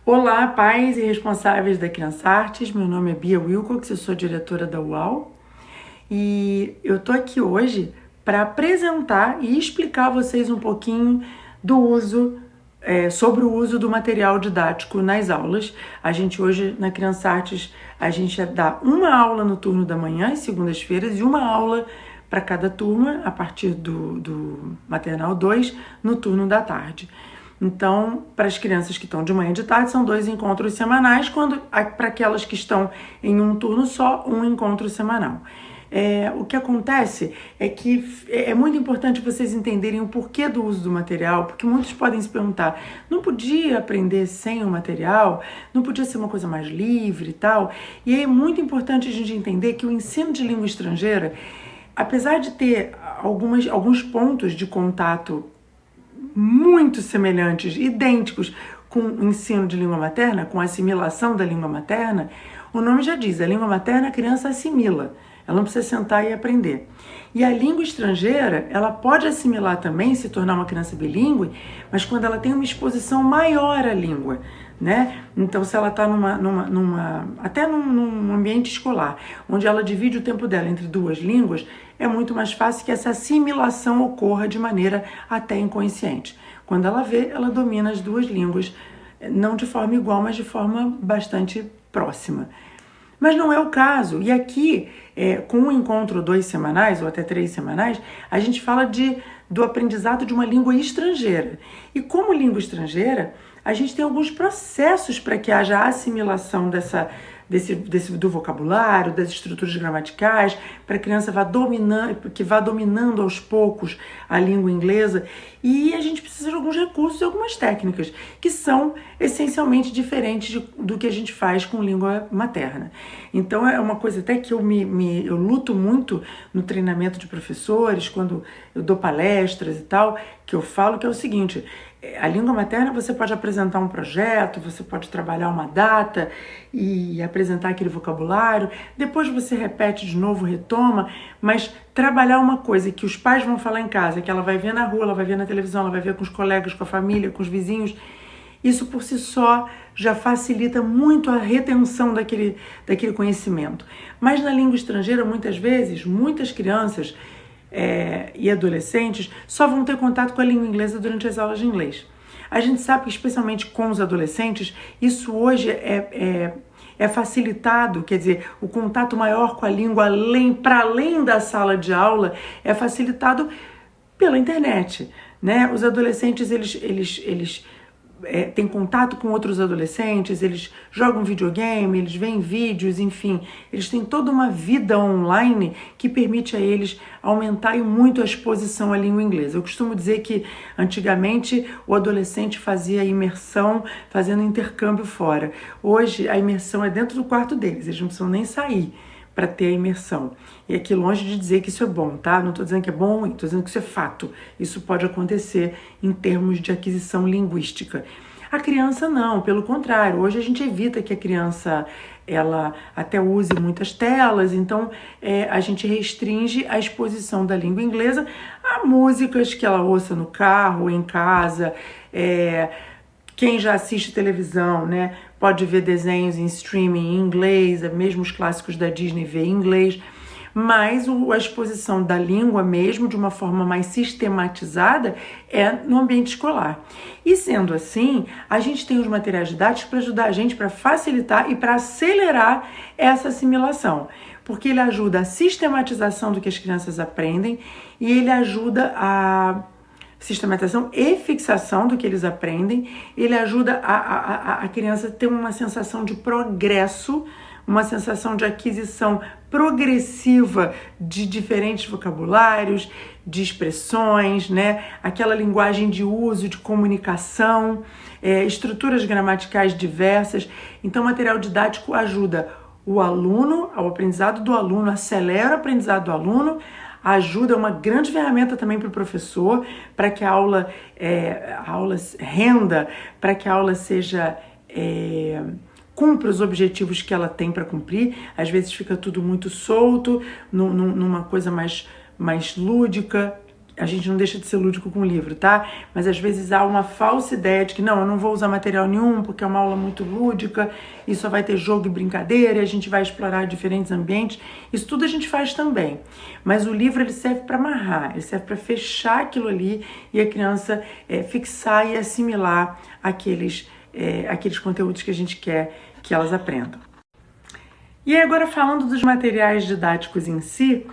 Olá, pais e responsáveis da Criança Artes. Meu nome é Bia Wilcox, eu sou diretora da UAU e eu tô aqui hoje para apresentar e explicar a vocês um pouquinho do uso, sobre o uso do material didático nas aulas. A gente hoje na Criança Artes, a gente dá uma aula no turno da manhã, às segundas-feiras, e uma aula para cada turma, a partir do Maternal 2, no turno da tarde. Então, para as crianças que estão de manhã e de tarde, são 2 encontros semanais, para aquelas que estão em um turno só, um encontro semanal. O que acontece é que é muito importante vocês entenderem o porquê do uso do material, porque muitos podem se perguntar, não podia aprender sem o material? Não podia ser uma coisa mais livre e tal? E é muito importante a gente entender que o ensino de língua estrangeira, apesar de ter alguns pontos de contato muito semelhantes, idênticos com o ensino de língua materna, com a assimilação da língua materna, o nome já diz, a língua materna a criança assimila, ela não precisa sentar e aprender. E a língua estrangeira, ela pode assimilar também, se tornar uma criança bilíngue, mas quando ela tem uma exposição maior à língua, né? Então, se ela está até num ambiente escolar, onde ela divide o tempo dela entre 2 línguas, é muito mais fácil que essa assimilação ocorra de maneira até inconsciente. Quando ela vê, ela domina as 2 línguas, não de forma igual, mas de forma bastante próxima. Mas não é o caso. E aqui, com um encontro 2 semanais, ou até 3 semanais, a gente fala do aprendizado de uma língua estrangeira. E como língua estrangeira, a gente tem alguns processos para que haja assimilação do vocabulário, das estruturas gramaticais, para que a criança vá dominando aos poucos a língua inglesa. E a gente precisa de alguns recursos e algumas técnicas que são essencialmente diferentes do que a gente faz com língua materna. Então é uma coisa até que eu luto muito no treinamento de professores, quando eu dou palestras e tal, que eu falo que é o seguinte: a língua materna você pode apresentar um projeto, você pode trabalhar uma data e apresentar aquele vocabulário, depois você repete de novo, retoma, mas trabalhar uma coisa que os pais vão falar em casa, que ela vai ver na rua, ela vai ver na televisão, ela vai ver com os colegas, com a família, com os vizinhos, isso por si só já facilita muito a retenção daquele conhecimento. Mas na língua estrangeira, muitas vezes, muitas crianças e adolescentes só vão ter contato com a língua inglesa durante as aulas de inglês. A gente sabe que, especialmente com os adolescentes, isso hoje é facilitado, quer dizer, o contato maior com a língua para além da sala de aula é facilitado pela internet, né? Os adolescentes, eles têm contato com outros adolescentes, eles jogam videogame, eles veem vídeos, enfim, eles têm toda uma vida online que permite a eles aumentar muito a exposição à língua inglesa. Eu costumo dizer que antigamente o adolescente fazia imersão fazendo intercâmbio fora. Hoje a imersão é dentro do quarto deles, eles não precisam nem sair para ter a imersão. E aqui longe de dizer que isso é bom, tá? Não estou dizendo que é bom ou ruim, estou dizendo que isso é fato. Isso pode acontecer em termos de aquisição linguística. A criança não, pelo contrário. Hoje a gente evita que a criança ela até use muitas telas, então a gente restringe a exposição da língua inglesa a músicas que ela ouça no carro, em casa. Quem já assiste televisão, né, pode ver desenhos em streaming em inglês, mesmo os clássicos da Disney vê em inglês, mas a exposição da língua mesmo, de uma forma mais sistematizada, é no ambiente escolar. E sendo assim, a gente tem os materiais didáticos para ajudar a gente, para facilitar e para acelerar essa assimilação, porque ele ajuda a sistematização do que as crianças aprendem e ele ajuda a sistematização e fixação do que eles aprendem, ele ajuda a criança a ter uma sensação de progresso, uma sensação de aquisição progressiva de diferentes vocabulários, de expressões, né? Aquela linguagem de uso, de comunicação, estruturas gramaticais diversas. Então, o material didático ajuda o aluno, ao aprendizado do aluno, acelera o aprendizado do aluno, ajuda, é uma grande ferramenta também para o professor, para que a aula renda, para que a aula seja cumpra os objetivos que ela tem para cumprir. Às vezes fica tudo muito solto, numa coisa mais lúdica, a gente não deixa de ser lúdico com o livro, tá? Mas às vezes há uma falsa ideia de que não, eu não vou usar material nenhum porque é uma aula muito lúdica e só vai ter jogo e brincadeira, e a gente vai explorar diferentes ambientes. Isso tudo a gente faz também. Mas o livro ele serve para amarrar, ele serve para fechar aquilo ali e a criança fixar e assimilar aqueles conteúdos que a gente quer que elas aprendam. E agora falando dos materiais didáticos em si,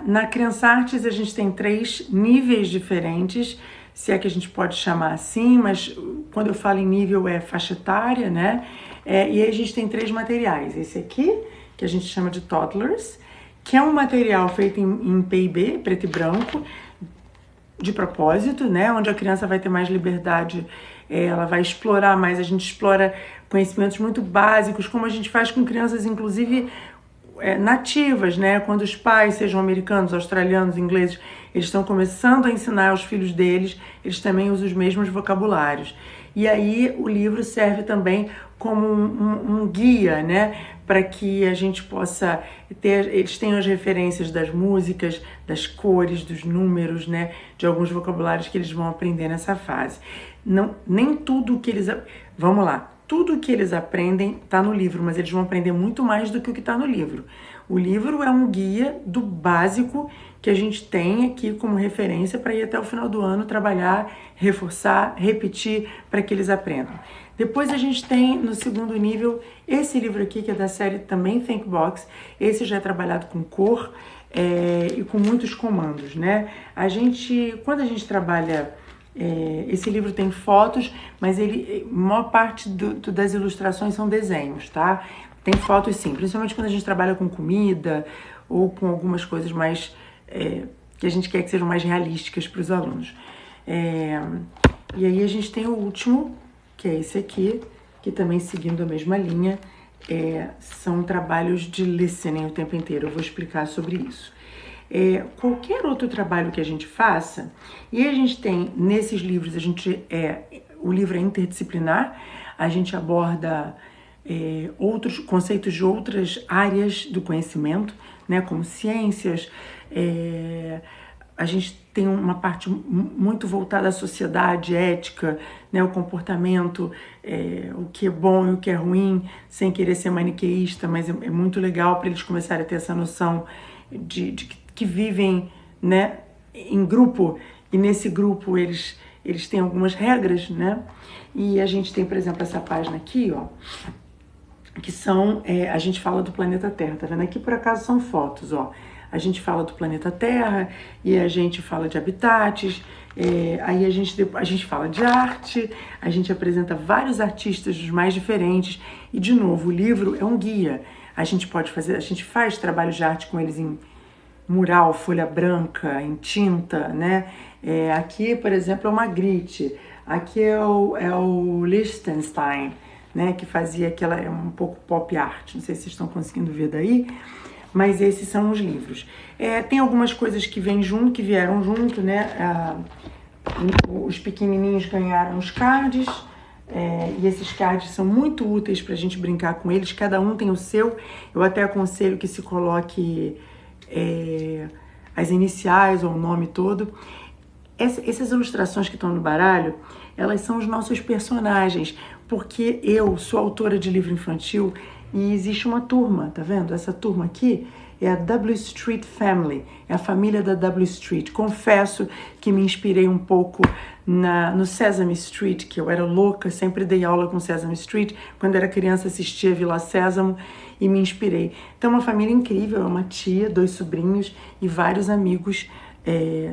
na Criança Artes a gente tem 3 níveis diferentes, se é que a gente pode chamar assim, mas quando eu falo em nível é faixa etária, né? E aí a gente tem 3 materiais. Esse aqui, que a gente chama de Toddlers, que é um material feito em P&B, preto e branco, de propósito, né? Onde a criança vai ter mais liberdade, ela vai explorar mais, a gente explora conhecimentos muito básicos, como a gente faz com crianças, inclusive nativas, né? Quando os pais, sejam americanos, australianos, ingleses, eles estão começando a ensinar aos filhos deles, eles também usam os mesmos vocabulários. E aí o livro serve também como um guia, né? Para que a gente possa ter, eles tenham as referências das músicas, das cores, dos números, né? De alguns vocabulários que eles vão aprender nessa fase. Não, nem tudo que eles... Vamos lá. Tudo que eles aprendem está no livro, mas eles vão aprender muito mais do que o que está no livro. O livro é um guia do básico que a gente tem aqui como referência para ir até o final do ano trabalhar, reforçar, repetir para que eles aprendam. Depois a gente tem no segundo nível esse livro aqui, que é da série também ThinkBox. Esse já é trabalhado com cor e com muitos comandos, né? Quando a gente trabalha... esse livro tem fotos, mas a maior parte das ilustrações são desenhos, tá? Tem fotos sim, principalmente quando a gente trabalha com comida ou com algumas coisas mais que a gente quer que sejam mais realísticas para os alunos. E aí a gente tem o último, que é esse aqui, que também seguindo a mesma linha, são trabalhos de listening o tempo inteiro. Eu vou explicar sobre isso. Qualquer outro trabalho que a gente faça, e a gente tem nesses livros, o livro é interdisciplinar, a gente aborda outros conceitos de outras áreas do conhecimento, né, como ciências, a gente tem uma parte muito voltada à sociedade, ética, né, o comportamento, o que é bom e o que é ruim, sem querer ser maniqueísta, mas é muito legal para eles começarem a ter essa noção de que vivem, né, em grupo, e nesse grupo eles têm algumas regras, né? E a gente tem, por exemplo, essa página aqui, ó, que são, a gente fala do planeta Terra, tá vendo? Aqui, por acaso, são fotos, ó. A gente fala do planeta Terra e a gente fala de habitats, aí a gente fala de arte, a gente apresenta vários artistas dos mais diferentes e, de novo, o livro é um guia. A gente faz trabalhos de arte com eles em mural, folha branca, em tinta, né? Aqui, por exemplo, é o Magritte, aqui é o Lichtenstein, né? Que fazia um pouco pop art, não sei se vocês estão conseguindo ver daí, mas esses são os livros. Tem algumas coisas que vieram junto, né? Os pequenininhos ganharam os cards, e esses cards são muito úteis para a gente brincar com eles, cada um tem o seu. Eu até aconselho que se coloque as iniciais ou o nome todo. Essas ilustrações que estão no baralho, elas são os nossos personagens, porque eu sou autora de livro infantil e existe uma turma, tá vendo? Essa turma aqui é a W Street Family, é a família da W Street. Confesso que me inspirei um pouco no Sesame Street, que eu era louca, sempre dei aula com Sesame Street. Quando era criança assistia Vila Sésamo e me inspirei. Então, uma família incrível, é uma tia, 2 sobrinhos e vários amigos.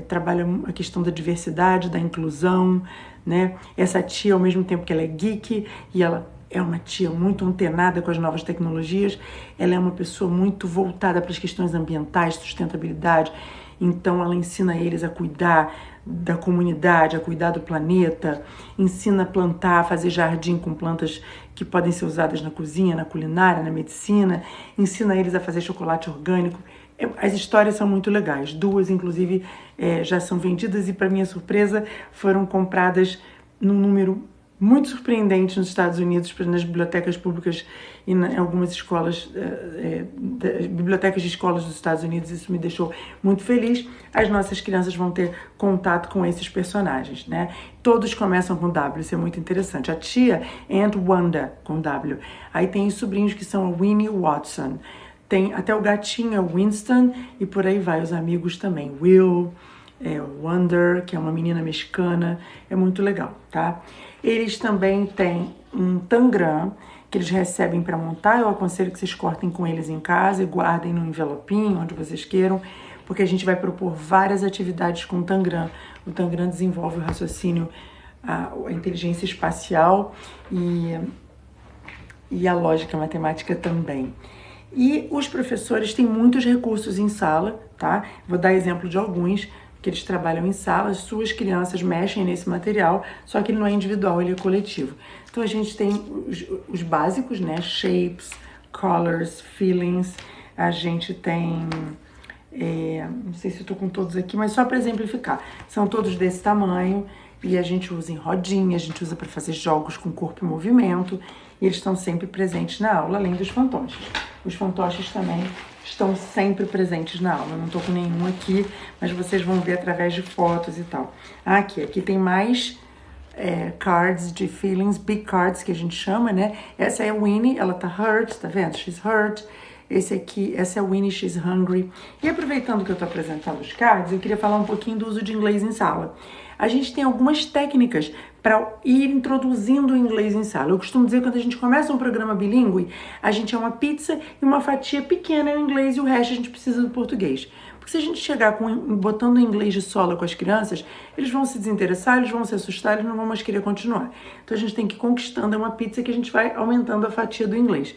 Trabalham a questão da diversidade, da inclusão, né? Essa tia, ao mesmo tempo que ela é geek e ela é uma tia muito antenada com as novas tecnologias, ela é uma pessoa muito voltada para as questões ambientais, sustentabilidade. Então ela ensina eles a cuidar da comunidade, a cuidar do planeta, ensina a plantar, a fazer jardim com plantas que podem ser usadas na cozinha, na culinária, na medicina, ensina eles a fazer chocolate orgânico. As histórias são muito legais, 2 inclusive já são vendidas e, para minha surpresa, foram compradas num número muito surpreendente nos Estados Unidos, nas bibliotecas públicas e em algumas escolas, bibliotecas de escolas dos Estados Unidos. Isso me deixou muito feliz. As nossas crianças vão ter contato com esses personagens, né? Todos começam com W, isso é muito interessante. A tia é Aunt Wanda, com W. Aí tem os sobrinhos que são a Winnie e o Watson. Tem até o gatinho, é o Winston, e por aí vai, os amigos também. Will, Wonder, que é uma menina mexicana, é muito legal, tá? Eles também têm um Tangram, que eles recebem para montar. Eu aconselho que vocês cortem com eles em casa e guardem no envelopinho, onde vocês queiram, porque a gente vai propor várias atividades com o Tangram. O Tangram desenvolve o raciocínio, a inteligência espacial e a lógica matemática também. E os professores têm muitos recursos em sala, tá? Vou dar exemplo de alguns, que eles trabalham em salas, suas crianças mexem nesse material, só que ele não é individual, ele é coletivo. Então a gente tem os básicos, né? Shapes, colors, feelings, a gente tem, não sei se eu tô com todos aqui, mas só para exemplificar, são todos desse tamanho e a gente usa em rodinha, a gente usa para fazer jogos com corpo e movimento, e eles estão sempre presentes na aula, além dos fantoches. Os fantoches também estão sempre presentes na aula. Eu não tô com nenhum aqui, mas vocês vão ver através de fotos e tal. Aqui tem mais cards de feelings, big cards que a gente chama, né? Essa é a Winnie, ela tá hurt, tá vendo? She's hurt. Essa é a Winnie, she's hungry. E aproveitando que eu tô apresentando os cards, eu queria falar um pouquinho do uso de inglês em sala. A gente tem algumas técnicas para ir introduzindo o inglês em sala. Eu costumo dizer que quando a gente começa um programa bilíngue, a gente é uma pizza e uma fatia pequena é o inglês e o resto a gente precisa do português. Porque se a gente chegar botando o inglês de sola com as crianças, eles vão se desinteressar, eles vão se assustar, eles não vão mais querer continuar. Então a gente tem que ir conquistando uma pizza que a gente vai aumentando a fatia do inglês.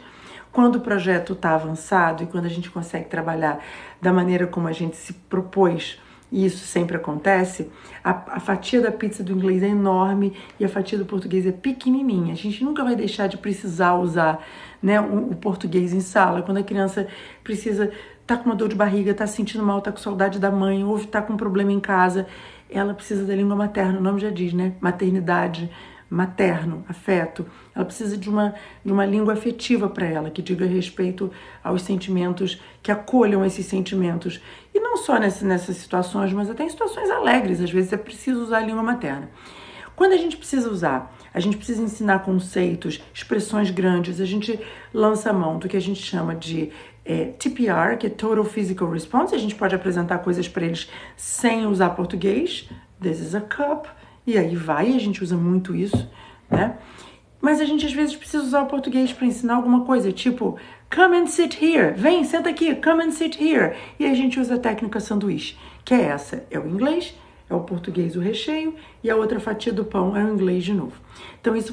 Quando o projeto está avançado e quando a gente consegue trabalhar da maneira como a gente se propôs, e isso sempre acontece, a fatia da pizza do inglês é enorme e a fatia do português é pequenininha. A gente nunca vai deixar de precisar usar, né, o português em sala. Quando a criança precisa, tá com uma dor de barriga, tá se sentindo mal, tá com saudade da mãe, ou tá com um problema em casa, ela precisa da língua materna, o nome já diz, né? Maternidade, materno, afeto. Ela precisa de uma língua afetiva para ela, que diga respeito aos sentimentos, que acolham esses sentimentos. E não só nessas situações, mas até em situações alegres. Às vezes é preciso usar a língua materna. Quando a gente precisa usar, a gente precisa ensinar conceitos, expressões grandes, a gente lança a mão do que a gente chama de TPR, que é Total Physical Response. A gente pode apresentar coisas para eles sem usar português. This is a cup. E aí a gente usa muito isso, né? Mas a gente às vezes precisa usar o português para ensinar alguma coisa, tipo, come and sit here, vem, senta aqui, come and sit here. E a gente usa a técnica sanduíche, que é essa, é o inglês, é o português o recheio, e a outra fatia do pão é o inglês de novo. Então isso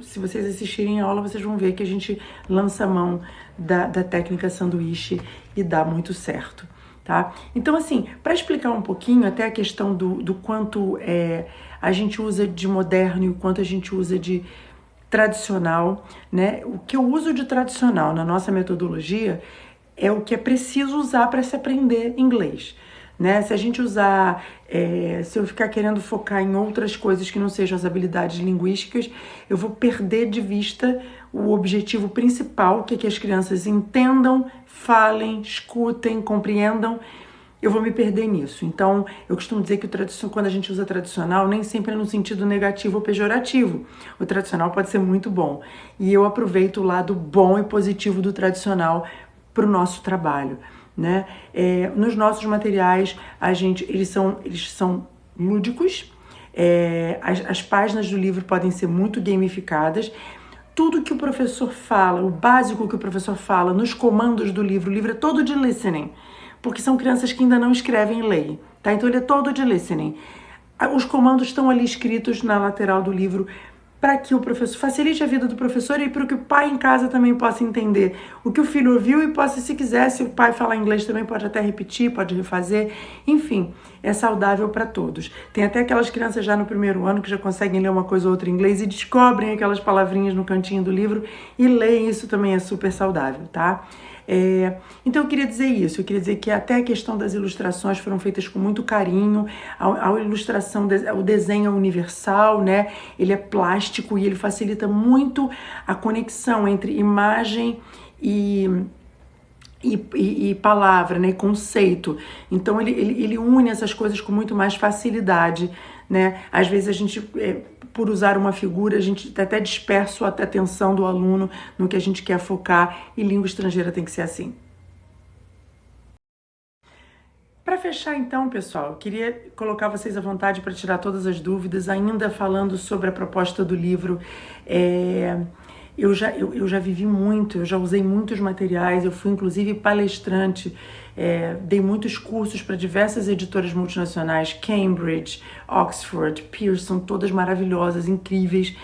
se vocês assistirem a aula, vocês vão ver que a gente lança a mão da técnica sanduíche e dá muito certo. Tá? Então, assim, para explicar um pouquinho até a questão do quanto a gente usa de moderno e o quanto a gente usa de tradicional, né? O que eu uso de tradicional na nossa metodologia é o que é preciso usar para se aprender inglês, né? Se a gente usar, se eu ficar querendo focar em outras coisas que não sejam as habilidades linguísticas, eu vou perder de vista o objetivo principal, que é que as crianças entendam, falem, escutem, compreendam. Eu vou me perder nisso. Então, eu costumo dizer que quando a gente usa tradicional, nem sempre é no sentido negativo ou pejorativo. O tradicional pode ser muito bom. E eu aproveito o lado bom e positivo do tradicional para o nosso trabalho, né? Nos nossos materiais, eles são lúdicos. As páginas do livro podem ser muito gamificadas. Tudo que o professor fala, o básico que o professor fala nos comandos do livro, o livro é todo de listening, porque são crianças que ainda não escrevem e leem, tá? Então ele é todo de listening. Os comandos estão ali escritos na lateral do livro para que o professor facilite a vida do professor e para que o pai em casa também possa entender o que o filho ouviu e possa, se quiser, se o pai falar inglês também pode até repetir, pode refazer, enfim, é saudável para todos. Tem até aquelas crianças já no primeiro ano que já conseguem ler uma coisa ou outra em inglês e descobrem aquelas palavrinhas no cantinho do livro e leem, isso também é super saudável, tá? Então eu queria dizer isso, eu queria dizer que até a questão das ilustrações foram feitas com muito carinho, a ilustração, o desenho é universal, né? Ele é plástico e ele facilita muito a conexão entre imagem e palavra, né, conceito. Então ele une essas coisas com muito mais facilidade, né? Às vezes a gente, por usar uma figura, a gente até dispersa a atenção do aluno no que a gente quer focar, e língua estrangeira tem que ser assim. Para fechar então, pessoal, eu queria colocar vocês à vontade para tirar todas as dúvidas, ainda falando sobre a proposta do livro. Eu já vivi muito, eu já usei muitos materiais, eu fui inclusive palestrante, dei muitos cursos para diversas editoras multinacionais, Cambridge, Oxford, Pearson, todas maravilhosas, incríveis.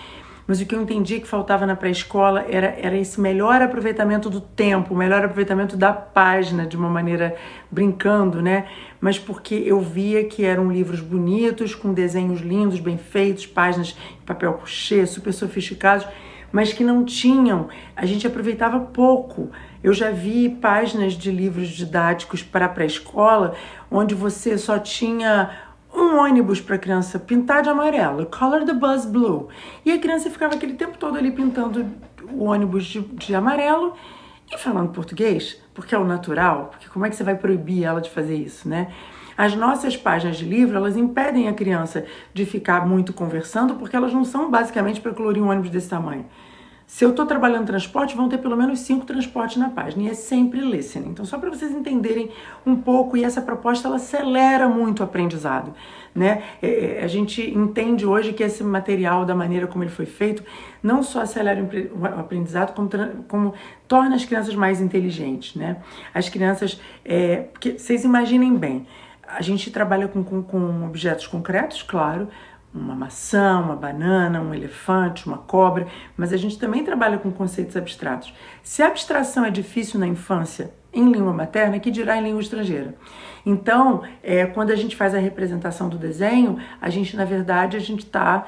Mas o que eu entendi que faltava na pré-escola era esse melhor aproveitamento do tempo, melhor aproveitamento da página, de uma maneira brincando, né? Mas porque eu via que eram livros bonitos, com desenhos lindos, bem feitos, páginas em papel couché, super sofisticados, mas que não tinham, a gente aproveitava pouco. Eu já vi páginas de livros didáticos para a pré-escola onde você só tinha um ônibus para a criança pintar de amarelo, color the bus blue. E a criança ficava aquele tempo todo ali pintando o ônibus de amarelo e falando português, porque é o natural, porque como é que você vai proibir ela de fazer isso, né? As nossas páginas de livro, elas impedem a criança de ficar muito conversando, porque elas não são basicamente para colorir um ônibus desse tamanho. Se eu estou trabalhando transporte, vão ter pelo menos 5 transportes na página, e é sempre listening. Então, só para vocês entenderem um pouco, e essa proposta, ela acelera muito o aprendizado, né? A gente entende hoje que esse material, da maneira como ele foi feito, não só acelera o aprendizado, como torna as crianças mais inteligentes, né? As crianças, porque vocês imaginem bem, a gente trabalha com objetos concretos, claro, uma maçã, uma banana, um elefante, uma cobra, mas a gente também trabalha com conceitos abstratos. Se a abstração é difícil na infância, em língua materna, que dirá em língua estrangeira? Então, quando a gente faz a representação do desenho, a gente, na verdade, a gente está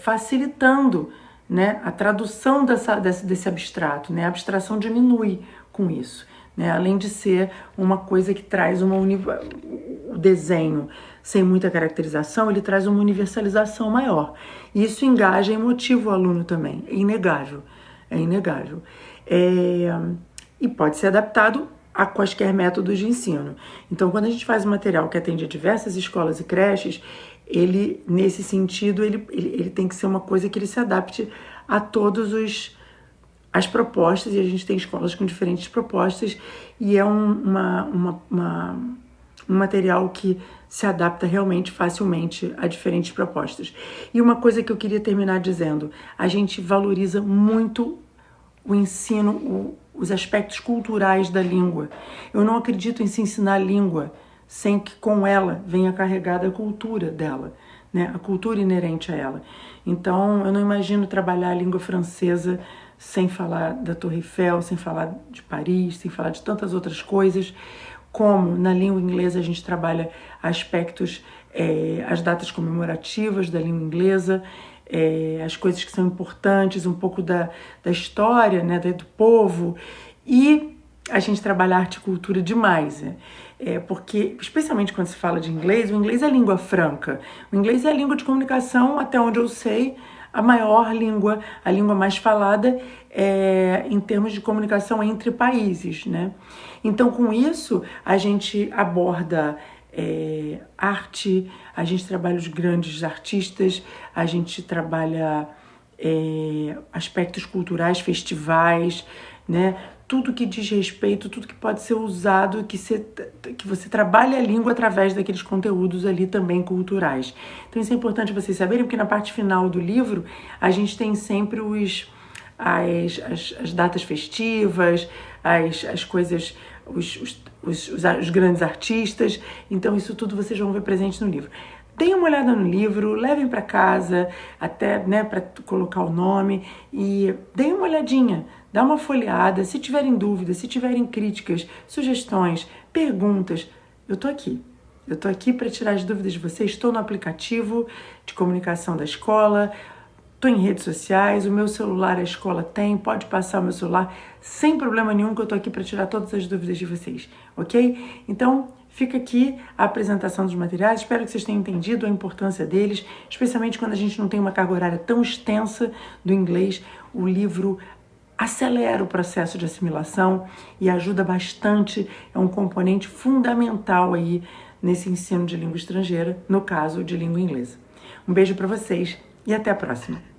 facilitando, né, a tradução desse abstrato, né? A abstração diminui com isso, né? Além de ser uma coisa que traz o desenho sem muita caracterização, ele traz uma universalização maior. E isso engaja e motiva o aluno também, é inegável, é inegável. E pode ser adaptado a quaisquer métodos de ensino. Então, quando a gente faz um material que atende a diversas escolas e creches, ele, nesse sentido, ele tem que ser uma coisa que ele se adapte a todas as propostas, e a gente tem escolas com diferentes propostas, e é um material que se adapta realmente facilmente a diferentes propostas. E uma coisa que eu queria terminar dizendo, a gente valoriza muito o ensino, os aspectos culturais da língua. Eu não acredito em se ensinar língua sem que com ela venha carregada a cultura dela, né? A cultura inerente a ela. Então, eu não imagino trabalhar a língua francesa sem falar da Torre Eiffel, sem falar de Paris, sem falar de tantas outras coisas, como na língua inglesa a gente trabalha aspectos, as datas comemorativas da língua inglesa, as coisas que são importantes, um pouco da história, né, do povo, e a gente trabalha arte e cultura demais, porque, especialmente quando se fala de inglês, o inglês é língua franca, o inglês é a língua de comunicação, até onde eu sei, a maior língua, a língua mais falada em termos de comunicação entre países, né? Então, com isso, a gente aborda arte, a gente trabalha os grandes artistas, a gente trabalha aspectos culturais, festivais, né? Tudo que diz respeito, tudo que pode ser usado, que você trabalha a língua através daqueles conteúdos ali também culturais. Então isso é importante vocês saberem, porque na parte final do livro a gente tem sempre as datas festivas, as coisas, os grandes artistas. Então isso tudo vocês vão ver presente no livro. Deem uma olhada no livro, levem para casa, até, né, para colocar o nome, e deem uma olhadinha, dá uma folheada. Se tiverem dúvidas, se tiverem críticas, sugestões, perguntas, eu tô aqui. Eu tô aqui para tirar as dúvidas de vocês. Estou no aplicativo de comunicação da escola, estou em redes sociais, o meu celular a escola tem, pode passar o meu celular sem problema nenhum, que eu estou aqui para tirar todas as dúvidas de vocês, ok? Então, fica aqui a apresentação dos materiais, espero que vocês tenham entendido a importância deles, especialmente quando a gente não tem uma carga horária tão extensa do inglês. O livro acelera o processo de assimilação e ajuda bastante, é um componente fundamental aí nesse ensino de língua estrangeira, no caso de língua inglesa. Um beijo para vocês e até a próxima!